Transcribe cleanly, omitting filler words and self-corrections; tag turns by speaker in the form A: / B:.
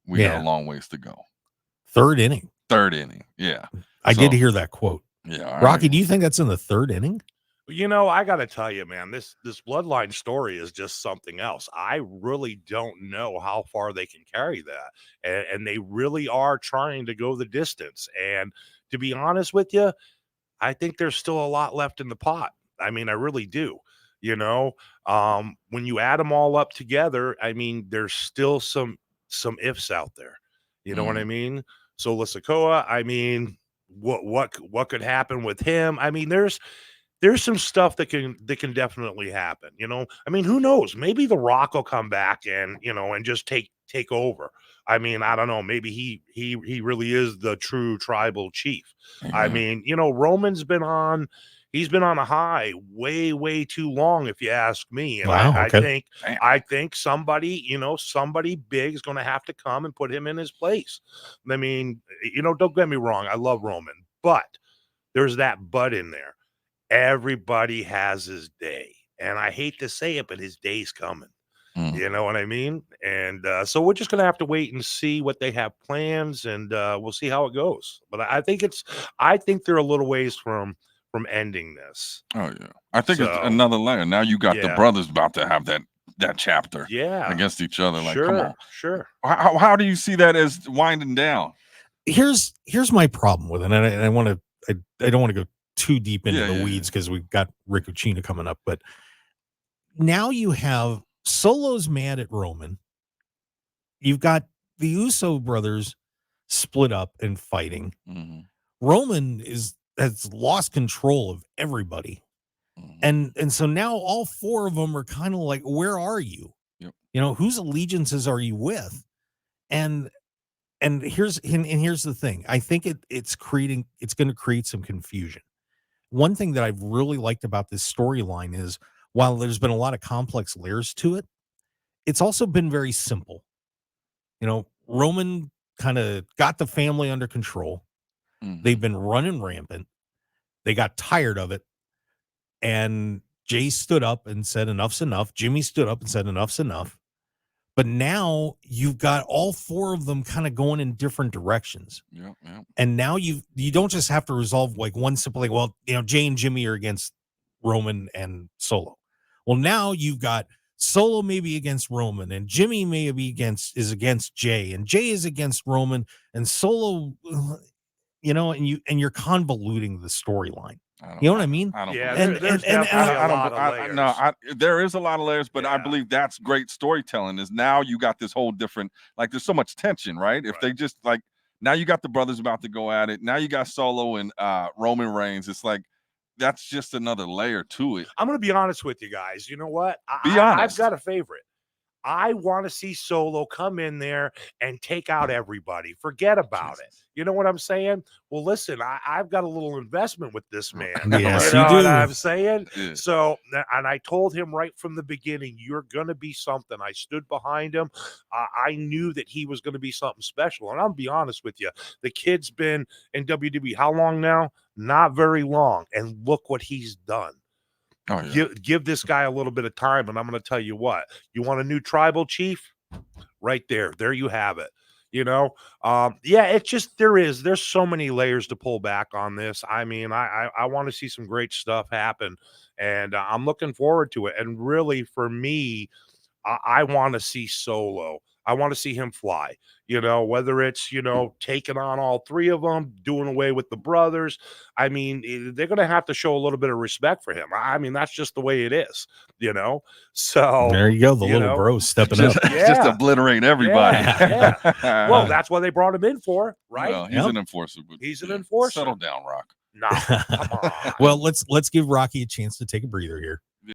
A: we got a long ways to go.
B: Third inning.
A: Yeah.
B: I did hear that quote.
A: Yeah.
B: Rocky, do you think that's in the third inning?
C: I got to tell you, man, this Bloodline story is just something else. I really don't know how far they can carry that. And they really are trying to go the distance. And to be honest with you, I think there's still a lot left in the pot. I mean, I really do. When you add them all up together, I mean, there's still some ifs out there. You know what I mean? So Sikoa, I mean, what could happen with him? I mean, there's some stuff that can definitely happen. I mean, who knows? Maybe The Rock will come back and and just take over. I mean, I don't know. Maybe he really is the true tribal chief. I mean, Roman's been on. He's been on a high way too long, if you ask me. And I think somebody big is going to have to come and put him in his place. I mean, don't get me wrong. I love Roman, but there's that but in there. Everybody has his day. And I hate to say it, but his day's coming. You know what I mean? And so we're just going to have to wait and see what they have plans, and we'll see how it goes. But I think they're a little ways from ending this.
A: Oh, yeah. I think it's another layer. Now you got the brothers about to have that chapter against each other. Like, come on.
C: Sure.
A: How do you see that as winding down?
B: Here's my problem with it. And I don't want to go too deep into the weeds because we've got Rick Ucchino coming up, but now you have Solo's mad at Roman. You've got the Uso brothers split up and fighting. Roman has lost control of everybody. And so now all four of them are kind of like, where are you?
A: Yep.
B: Whose allegiances are you with? And here's the thing. I think it's going to create some confusion. One thing that I've really liked about this storyline is while there's been a lot of complex layers to it, it's also been very simple. Roman kind of got the family under control. They've been running rampant. They got tired of it. And Jay stood up and said, enough's enough. Jimmy stood up and said, enough's enough. But now you've got all four of them kind of going in different directions.
A: Yeah.
B: And now you don't just have to resolve like one simple, like, well, Jay and Jimmy are against Roman and Solo. Well, now you've got Solo maybe against Roman, and Jimmy maybe is against Jay, and Jay is against Roman, and Solo, and you're convoluting the storyline. You know what I mean?
A: I don't.
C: There's definitely a lot of layers.
A: There is a lot of layers, but I believe that's great storytelling. Is now you got this whole different, like, there's so much tension, right? If they just like, now you got the brothers about to go at it. Now you got Solo and Roman Reigns. It's like, that's just another layer to it.
C: I'm going to be honest with you guys. You know what?
A: Be honest.
C: I've got a favorite. I want to see Solo come in there and take out everybody. Forget about it. You know what I'm saying? Well, listen, I've got a little investment with this man.
B: Yes,
C: you know
B: you do.
C: what I'm saying?
A: Yeah.
C: So, and I told him right from the beginning, you're going to be something. I stood behind him. I knew that he was going to be something special. And I'll be honest with you. The kid's been in WWE how long now? Not very long. And look what he's done.
A: Oh, yeah.
C: Give this guy a little bit of time, and I'm going to tell you what. You want a new tribal chief? Right there. There you have it. It's just there's so many layers to pull back on this. I mean, I want to see some great stuff happen, and I'm looking forward to it. And really, for me, I want to see Solo. I want to see him fly, whether it's, taking on all three of them, doing away with the brothers. I mean, they're going to have to show a little bit of respect for him. I mean, that's just the way it is, So
B: there you go. The little bro stepping up.
A: Just obliterate everybody.
C: Yeah. Well, that's what they brought him in for, right?
A: Well, he's an enforcer. But
C: he's an enforcer.
A: Settle down, Rock.
C: No, come on.
B: Well, let's give Rocky a chance to take a breather here.